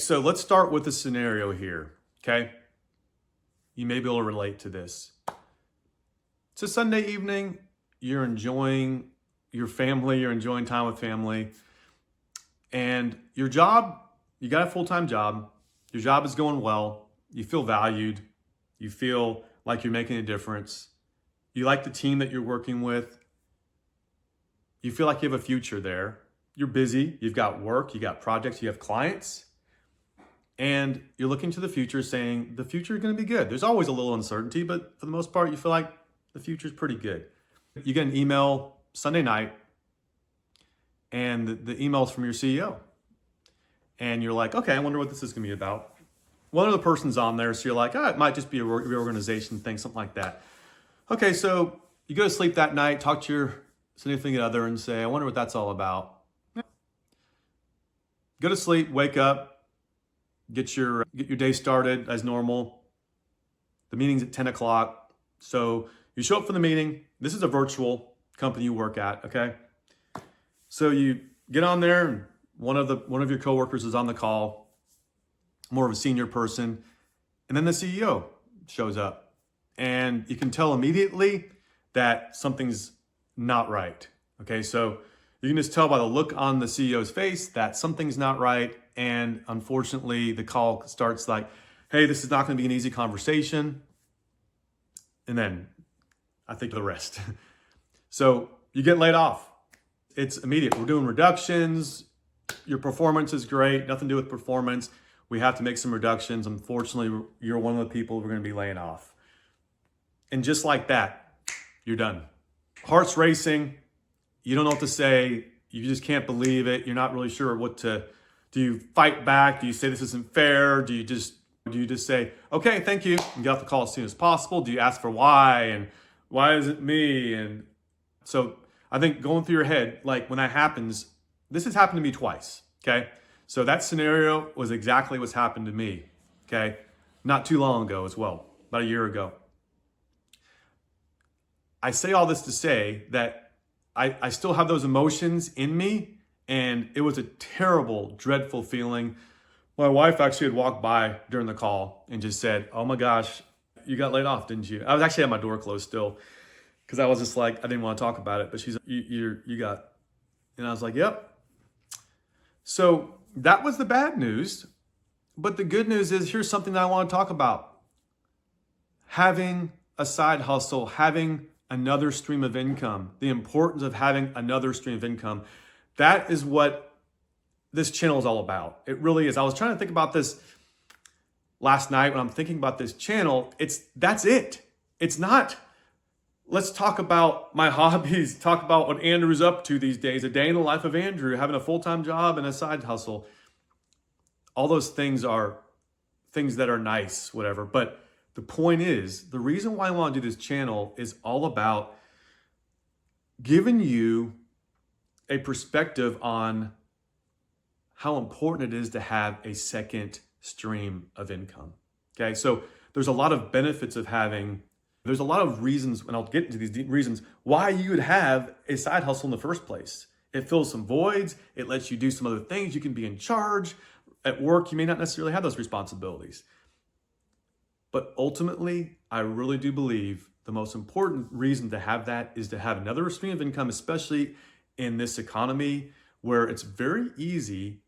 So let's start with a scenario here, okay? You may be able to relate to this. It's a Sunday evening, you're enjoying your family, you're enjoying time with family, and your job, you got a full-time job, your job is going well, you feel valued, you feel like you're making a difference, you like the team that you're working with, you feel like you have a future there, you're busy, you've got work, you got projects, you have clients, and you're looking to the future saying the future is going to be good. There's always a little uncertainty, but for the most part, you feel like the future is pretty good. You get an email Sunday night, and the email's from your CEO. And you're like, okay, I wonder what this is going to be about. One other person's on there, so you're like, it might just be a reorganization thing, something like that. Okay, so you go to sleep that night, talk to your significant other and say, I wonder what that's all about. Go to sleep, wake up, get your day started as normal. The meeting's at 10 o'clock. So you show up for the meeting. This is a virtual company you work at, okay? So you get on there and one of your coworkers is on the call, more of a senior person, and then the CEO shows up. And you can tell immediately that something's not right. Okay, so you can just tell by the look on the CEO's face that something's not right. And unfortunately, the call starts like, hey, this is not going to be an easy conversation. And then I think the rest. So you get laid off. It's immediate. We're doing reductions. Your performance is great. Nothing to do with performance. We have to make some reductions. Unfortunately, you're one of the people we're going to be laying off. And just like that, you're done. Heart's racing. You don't know what to say. You just can't believe it. You're not really sure what to. Do you fight back? Do you say this isn't fair? Do you just say, okay, thank you, and get off the call as soon as possible? Do you ask for why and why is it me? And so I think going through your head, like when that happens, this has happened to me twice. Okay, so that scenario was exactly what's happened to me. Okay, not too long ago as well, about a year ago. I say all this to say that I still have those emotions in me, and it was a terrible, dreadful feeling. My wife actually had walked by during the call and just said, oh my gosh, you got laid off, didn't you? I was actually at my door closed still because I was just like, I didn't want to talk about it, but she's like, you got, and I was like, yep. So that was the bad news. But the good news is, here's something that I want to talk about. Having a side hustle, having another stream of income, the importance of having another stream of income. That is what this channel is all about. It really is. I was trying to think about this last night when I'm thinking about this channel. That's it. It's not, let's talk about my hobbies, talk about what Andrew's up to these days, a day in the life of Andrew, having a full-time job and a side hustle. All those things are things that are nice, whatever. But the point is, the reason why I want to do this channel is all about giving you a perspective on how important it is to have a second stream of income. Okay, so there's a lot of benefits of there's a lot of reasons, and I'll get into these reasons, why you would have a side hustle in the first place. It fills some voids, it lets you do some other things, you can be in charge. At work, you may not necessarily have those responsibilities. But ultimately, I really do believe the most important reason to have that is to have another stream of income, especially in this economy where it's very easy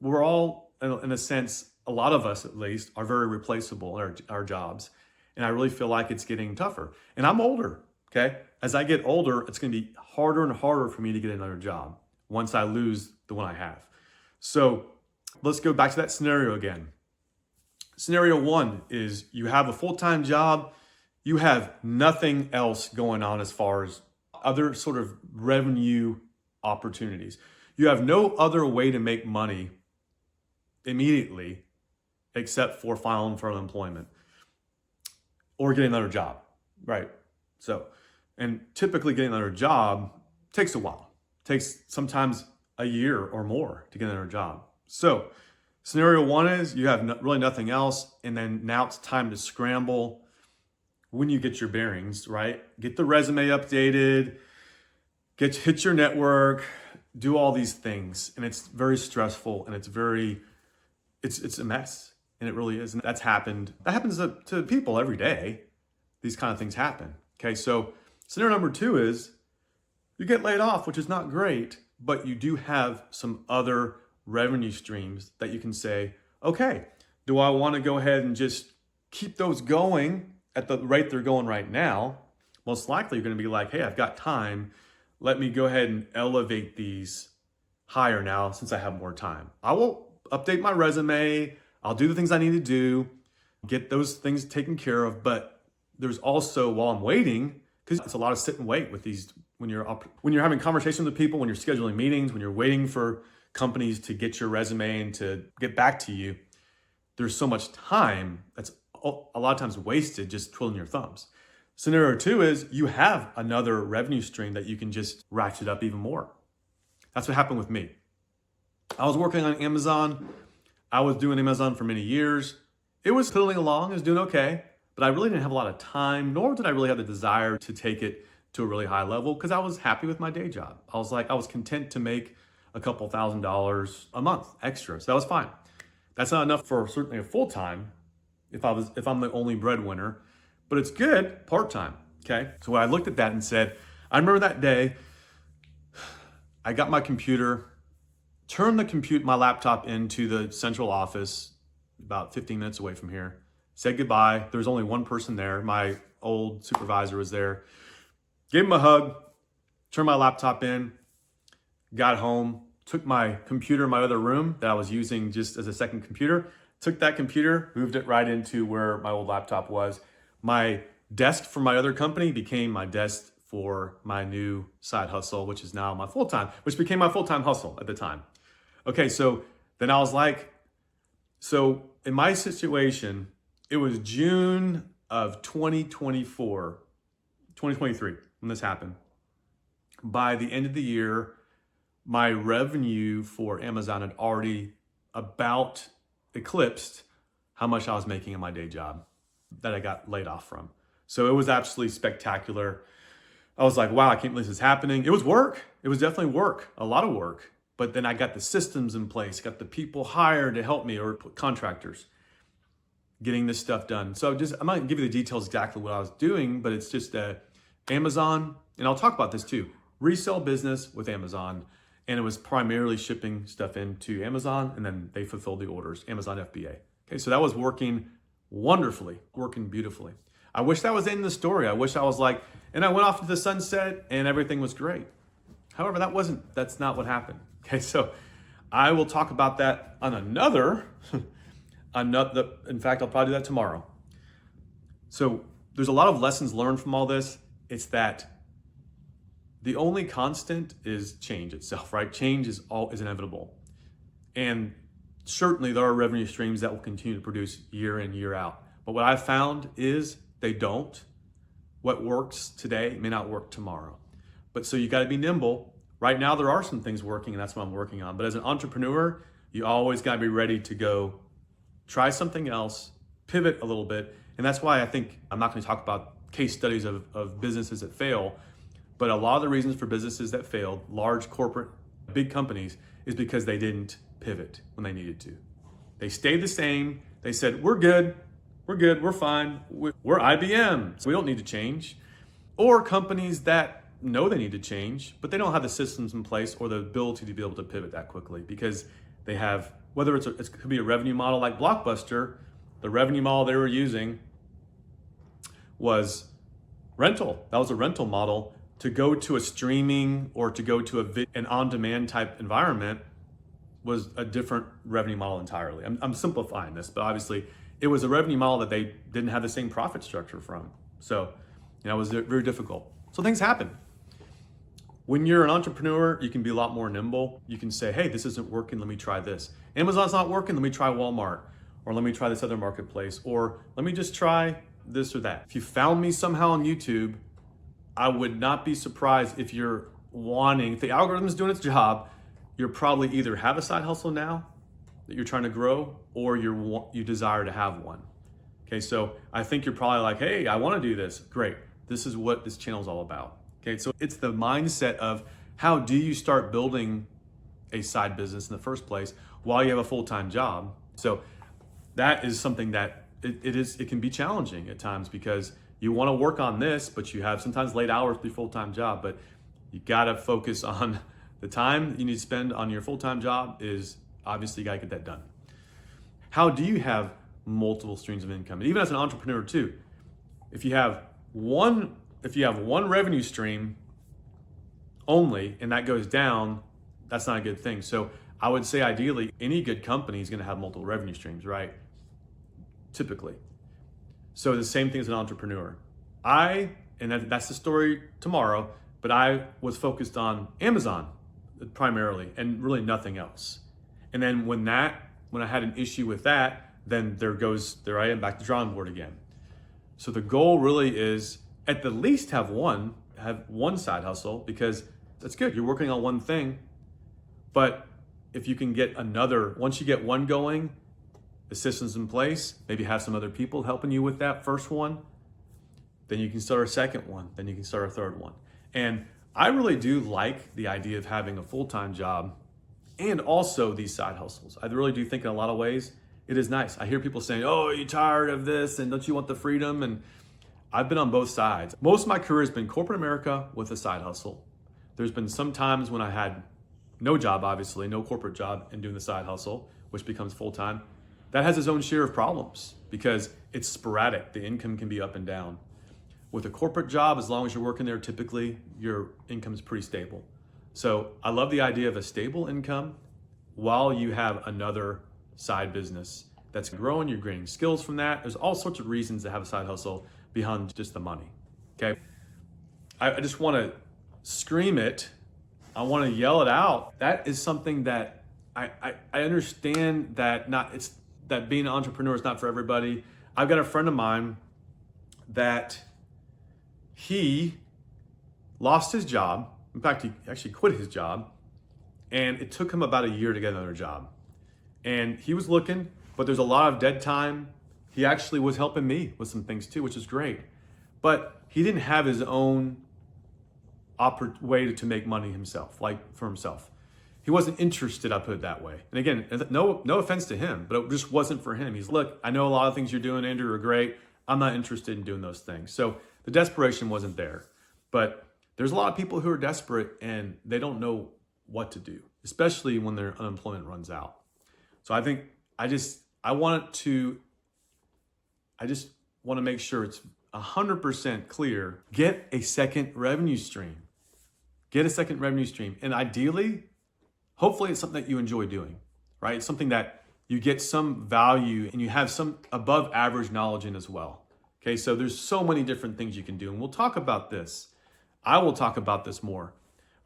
we're all, in a sense, a lot of us at least, are very replaceable in our jobs. And I really feel like it's getting tougher. And I'm older, okay? As I get older, it's gonna be harder and harder for me to get another job once I lose the one I have. So let's go back to that scenario again. Scenario one is you have a full-time job, you have nothing else going on as far as other sort of revenue opportunities. You have no other way to make money immediately except for filing for unemployment or getting another job, right? So, and typically getting another job takes a while. It takes sometimes a year or more to get another job. So scenario one is you have really nothing else, and then now it's time to scramble when you get your bearings, right? Get the resume updated, hit your network, do all these things, and it's very stressful, and it's a mess, and it really is. And that happens to people every day. These kind of things happen. Okay, so scenario number 2 is you get laid off, which is not great, but you do have some other revenue streams that you can say, okay, do I want to go ahead and just keep those going at the rate they're going right now? Most likely you're going to be like, hey, I've got time. Let me go ahead and elevate these higher now since I have more time. I will update my resume. I'll do the things I need to do, get those things taken care of. But there's also, while I'm waiting, because it's a lot of sit and wait with these, when you're having conversations with people, when you're scheduling meetings, when you're waiting for companies to get your resume and to get back to you, there's so much time that's a lot of times wasted just twiddling your thumbs. Scenario 2 is you have another revenue stream that you can just ratchet up even more. That's what happened with me. I was working on Amazon. I was doing Amazon for many years. It was fiddling along, it was doing okay, but I really didn't have a lot of time, nor did I really have the desire to take it to a really high level because I was happy with my day job. I was content to make a couple $1,000s a month extra, so that was fine. That's not enough for certainly a full-time if I'm the only breadwinner, but it's good part-time, okay? So I looked at that and said, I remember that day, I got my computer, turned my laptop into the central office about 15 minutes away from here, said goodbye. There was only one person there. My old supervisor was there. Gave him a hug, turned my laptop in, got home, took my computer in my other room that I was using just as a second computer, took that computer, moved it right into where my old laptop was. My desk for my other company became my desk for my new side hustle, which is now which became my full-time hustle at the time. Okay, so then I was like, so in my situation, it was June of 2023 when this happened. By the end of the year, my revenue for Amazon had already about eclipsed how much I was making in my day job that I got laid off from. So it was absolutely spectacular. I was like, wow, I can't believe this is happening. It was work. It was definitely work, a lot of work. But then I got the systems in place, got the people hired to help me, or contractors, getting this stuff done. So I'm not gonna give you the details exactly what I was doing, but it's just Amazon, and I'll talk about this too, resale business with Amazon. And it was primarily shipping stuff into Amazon, and then they fulfilled the orders, Amazon FBA. Okay, so that was working wonderfully, working beautifully. I wish that was the end of the story. I wish I was like, and I went off to the sunset and everything was great. However, that's not what happened. Okay, so I will talk about that on another, in fact, I'll probably do that tomorrow. So there's a lot of lessons learned from all this. It's that the only constant is change itself, right? Change is inevitable. And certainly there are revenue streams that will continue to produce year in, year out. But what I've found is they don't. What works today may not work tomorrow. But so you got to be nimble. Right now, there are some things working, and that's what I'm working on. But as an entrepreneur, you always got to be ready to go try something else, pivot a little bit. And that's why I think I'm not going to talk about case studies of businesses that fail. But a lot of the reasons for businesses that failed, large corporate, big companies, is because they didn't pivot when they needed to. They stayed the same. They said, we're good, we're fine, we're IBM, so we don't need to change. Or companies that know they need to change, but they don't have the systems in place or the ability to be able to pivot that quickly because they have, whether it could be a revenue model like Blockbuster, the revenue model they were using was rental. That was a rental model. To go to a streaming or to go to an on-demand type environment was a different revenue model entirely. I'm simplifying this, but obviously it was a revenue model that they didn't have the same profit structure from. So, it was very difficult. So things happen. When you're an entrepreneur, you can be a lot more nimble. You can say, hey, this isn't working, let me try this. Amazon's not working, let me try Walmart. Or let me try this other marketplace. Or let me just try this or that. If you found me somehow on YouTube, I would not be surprised if you're if the algorithm is doing its job, you're probably either have a side hustle now that you're trying to grow, or you desire to have one. Okay, so I think you're probably like, hey, I want to do this. Great, this is what this channel is all about. Okay, so it's the mindset of how do you start building a side business in the first place while you have a full-time job? So that is something that it can be challenging at times, because you want to work on this, but you have sometimes late hours for your full-time job, but you got to focus on the time you need to spend on your full-time job. Is obviously you got to get that done. How do you have multiple streams of income? And even as an entrepreneur too, if you have one revenue stream only and that goes down, that's not a good thing. So I would say ideally any good company is going to have multiple revenue streams, right? Typically. So the same thing as an entrepreneur. That's the story tomorrow, but I was focused on Amazon primarily and really nothing else. And then when I had an issue with that, then there I am back to drawing board again. So the goal really is at the least have one side hustle, because that's good. You're working on one thing, but if you can get once you get one going, the system's in place, maybe have some other people helping you with that first one, then you can start a second one, then you can start a third one. And I really do like the idea of having a full-time job and also these side hustles. I really do think in a lot of ways it is nice. I hear people saying, oh, are you tired of this? And don't you want the freedom? And I've been on both sides. Most of my career has been corporate America with a side hustle. There's been some times when I had no job, obviously, no corporate job, and doing the side hustle, which becomes full-time. That has its own share of problems because it's sporadic. The income can be up and down. With a corporate job, as long as you're working there, typically your income is pretty stable. So I love the idea of a stable income while you have another side business that's growing. You're gaining skills from that. There's all sorts of reasons to have a side hustle beyond just the money. Okay. I just want to scream it. I want to yell it out. That is something that I understand that that being an entrepreneur is not for everybody. I've got a friend of mine that he lost his job. In fact, he actually quit his job, and it took him about a year to get another job. And he was looking, but there's a lot of dead time. He actually was helping me with some things too, which is great. But he didn't have his own way to make money himself, like for himself. He wasn't interested, I put it that way. And again, no offense to him, but it just wasn't for him. He's, look, I know a lot of things you're doing, Andrew, are great. I'm not interested in doing those things. So the desperation wasn't there. But there's a lot of people who are desperate and they don't know what to do, especially when their unemployment runs out. So I think I just want to make sure it's 100% clear. Get a second revenue stream. Get a second revenue stream. And ideally, hopefully it's something that you enjoy doing, right? It's something that you get some value and you have some above average knowledge in as well. Okay, so there's so many different things you can do. And we'll talk about this. I will talk about this more.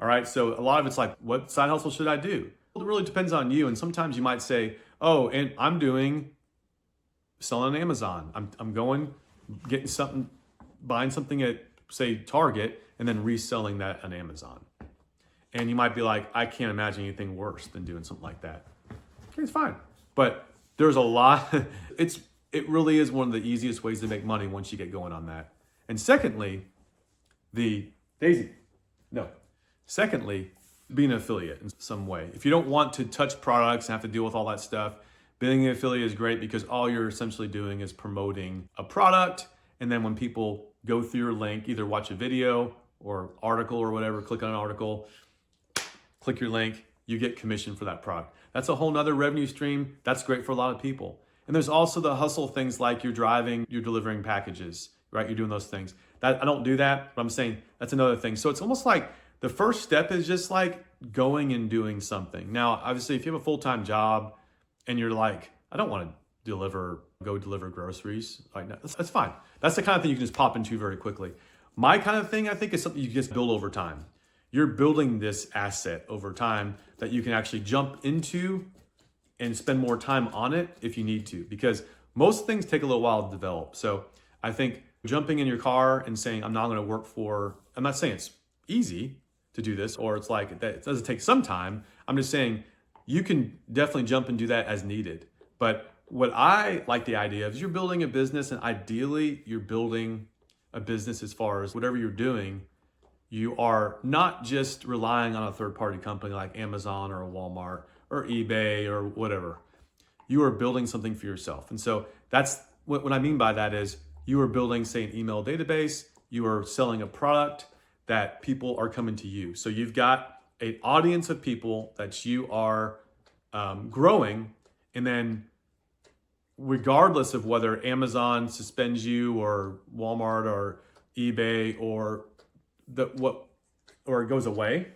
All right, so a lot of it's like, what side hustle should I do? Well, it really depends on you. And sometimes you might say, oh, and I'm selling on Amazon. I'm getting something, buying something at, say, Target, and then reselling that on Amazon. And you might be like, I can't imagine anything worse than doing something like that. Okay, it's fine. But there's a lot. It really is one of the easiest ways to make money once you get going on that. And secondly, Secondly, being an affiliate in some way. If you don't want to touch products and have to deal with all that stuff, being an affiliate is great because all you're essentially doing is promoting a product. And then when people go through your link, either watch a video or article or whatever, click on an article, click your link, you get commission for that product. That's a whole nother revenue stream. That's great for a lot of people. And there's also the hustle things like you're driving, you're delivering packages, right? You're doing those things. I don't do that, but I'm saying that's another thing. So it's almost like the first step is just like going and doing something. Now, obviously, if you have a full-time job and you're like, I don't want to go deliver groceries, like that's fine. That's the kind of thing you can just pop into very quickly. My kind of thing, I think, is something you just build over time. You're building this asset over time that you can actually jump into and spend more time on it if you need to, because most things take a little while to develop. So I think jumping in your car and saying, I'm not saying it's easy to do this, or it's like, it doesn't take some time. I'm just saying you can definitely jump and do that as needed. But what I like the idea of is you're building a business, and ideally you're building a business as far as whatever you're doing you are not just relying on a third-party company like Amazon or a Walmart or eBay or whatever. You are building something for yourself. And so that's what I mean by that is you are building, say, an email database, you are selling a product that people are coming to you. So you've got an audience of people that you are growing, and then regardless of whether Amazon suspends you or Walmart or eBay or it goes away,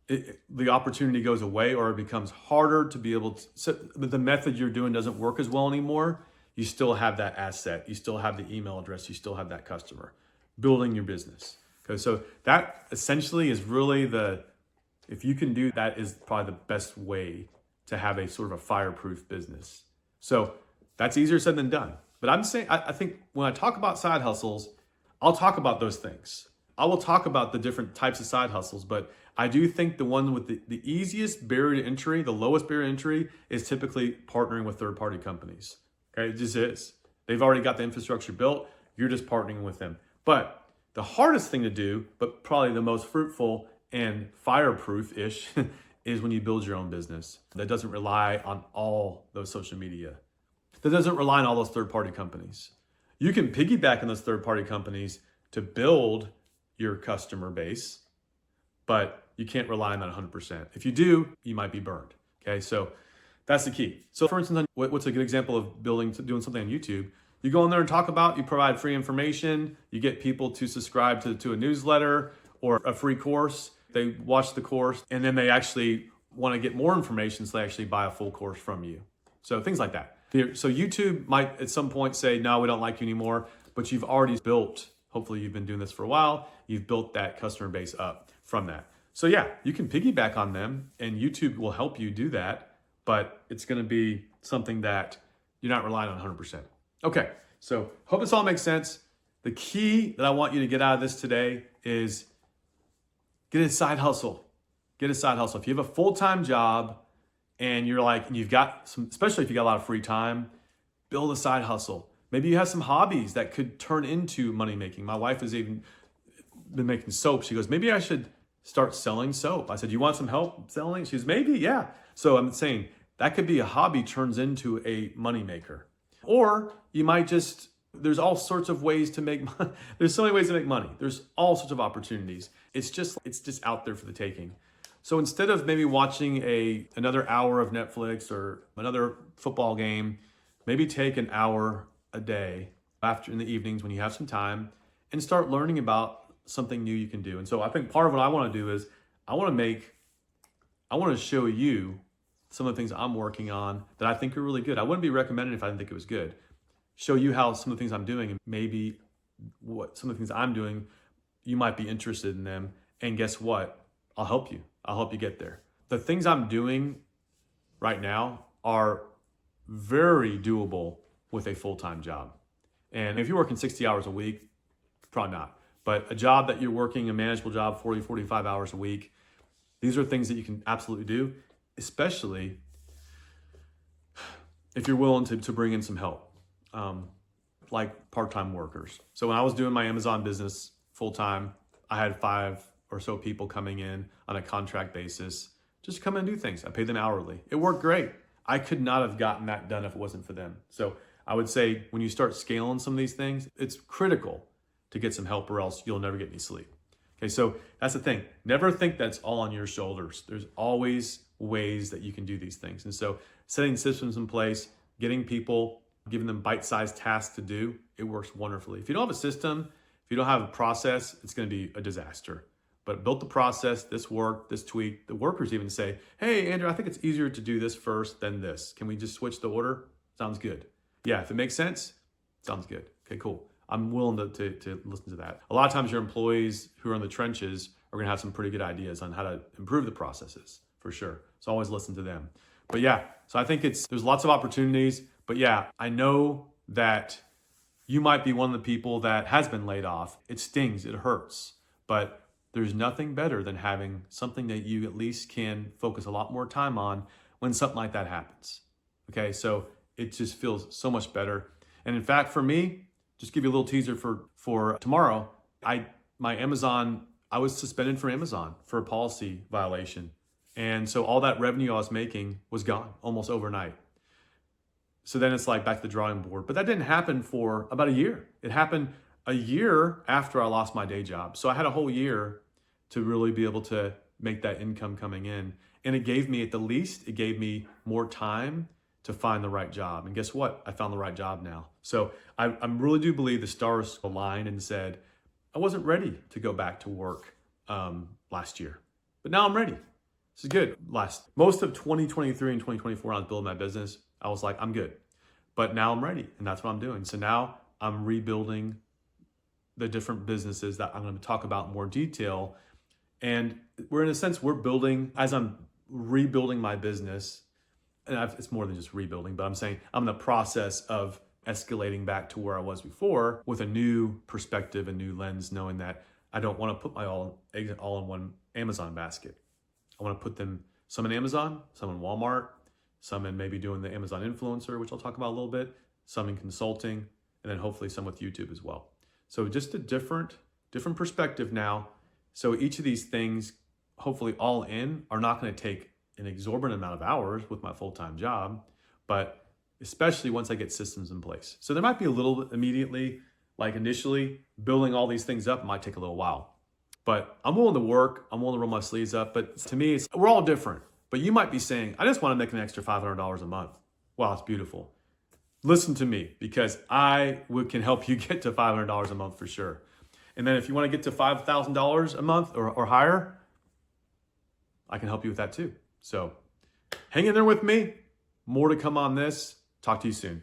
the opportunity goes away, or it becomes harder to be able to, so the method you're doing doesn't work as well anymore, you still have that asset, you still have the email address, you still have that customer building your business. Okay, so that essentially is really if you can do that, is probably the best way to have a sort of a fireproof business. So that's easier said than done. But I'm saying, I think when I talk about side hustles, I'll talk about those things. I will talk about the different types of side hustles, but I do think the one with the easiest barrier to entry, the lowest barrier to entry, is typically partnering with third-party companies. Okay, it just is. They've already got the infrastructure built. You're just partnering with them. But the hardest thing to do, but probably the most fruitful and fireproof-ish, is when you build your own business that doesn't rely on all those social media, that doesn't rely on all those third-party companies. You can piggyback on those third-party companies to build your customer base, but you can't rely on that 100%. If you do, you might be burned. Okay, so that's the key. So for instance, what's a good example of doing something on YouTube? You go in there and talk about, you provide free information, you get people to subscribe to a newsletter or a free course. They watch the course and then they actually want to get more information, so they actually buy a full course from you. So things like that. So YouTube might at some point say, no, we don't like you anymore, but you've already built, hopefully you've been doing this for a while, you've built that customer base up from that. So yeah, you can piggyback on them and YouTube will help you do that, but it's going to be something that you're not relying on 100%. Okay, so hope this all makes sense. The key that I want you to get out of this today is get a side hustle. Get a side hustle. If you have a full-time job and you've got some, especially if you got a lot of free time, build a side hustle. Maybe you have some hobbies that could turn into money making. My wife has even been making soap. She goes, maybe I should start selling soap. I said, you want some help selling? She goes, maybe, yeah. So I'm saying that could be a hobby turns into a money maker. Or you might there's all sorts of ways to make money. There's so many ways to make money. There's all sorts of opportunities. It's just out there for the taking. So instead of maybe watching another hour of Netflix or another football game, maybe take an hour a day after in the evenings when you have some time and start learning about something new you can do. And so I think part of what I want to do is I want to show you some of the things I'm working on that I think are really good. I wouldn't be recommending if I didn't think it was good. Show you how some of the things I'm doing and maybe what some of the things I'm doing, you might be interested in them. And guess what? I'll help you. I'll help you get there. The things I'm doing right now are very doable with a full-time job. And if you're working 60 hours a week, probably not. But a job that you're working, a manageable job, 40, 45 hours a week, these are things that you can absolutely do, especially if you're willing to bring in some help, like part-time workers. So when I was doing my Amazon business full-time, I had 5 or so people coming in on a contract basis, just come and do things. I paid them hourly. It worked great. I could not have gotten that done if it wasn't for them. So I would say when you start scaling some of these things, it's critical to get some help or else you'll never get any sleep. Okay, so that's the thing. Never think that's all on your shoulders. There's always ways that you can do these things. And so setting systems in place, getting people, giving them bite-sized tasks to do, it works wonderfully. If you don't have a system, if you don't have a process, it's going to be a disaster. But built the process, this worked, this tweak. The workers even say, hey, Andrew, I think it's easier to do this first than this. Can we just switch the order? Sounds good. Yeah, if it makes sense, sounds good. Okay, cool. I'm willing to listen to that. A lot of times your employees who are in the trenches are going to have some pretty good ideas on how to improve the processes, for sure. So always listen to them. But yeah, so I think there's lots of opportunities. But yeah, I know that you might be one of the people that has been laid off. It stings, it hurts. But there's nothing better than having something that you at least can focus a lot more time on when something like that happens. Okay, so it just feels so much better. And in fact, for me, just give you a little teaser for tomorrow, I my Amazon, I was suspended from Amazon for a policy violation. And so all that revenue I was making was gone almost overnight. So then it's like back to the drawing board. But that didn't happen for about a year. It happened a year after I lost my day job. So I had a whole year to really be able to make that income coming in. And it gave me, at the least, it gave me more time to find the right job. And guess what? I found the right job now. So I really do believe the stars aligned and said, I wasn't ready to go back to work last year, but now I'm ready. This is good. Most of 2023 and 2024, when I was building my business, I was like, I'm good. But now I'm ready, and that's what I'm doing. So now I'm rebuilding the different businesses that I'm going to talk about in more detail. And we're building, as I'm rebuilding my business, and it's more than just rebuilding, but I'm saying I'm in the process of escalating back to where I was before with a new perspective, a new lens, knowing that I don't want to put my eggs all in one Amazon basket. I want to put them, some in Amazon, some in Walmart, some in maybe doing the Amazon influencer, which I'll talk about a little bit, some in consulting, and then hopefully some with YouTube as well. So just a different perspective now. So each of these things, hopefully all in, are not going to take an exorbitant amount of hours with my full-time job, but especially once I get systems in place. So there might be a little immediately, like initially, building all these things up might take a little while. But I'm willing to work, I'm willing to roll my sleeves up, but to me, we're all different. But you might be saying, I just want to make an extra $500 a month. Wow, it's beautiful. Listen to me, because I can help you get to $500 a month for sure. And then if you want to get to $5,000 a month or higher, I can help you with that too. So hang in there with me. More to come on this. Talk to you soon.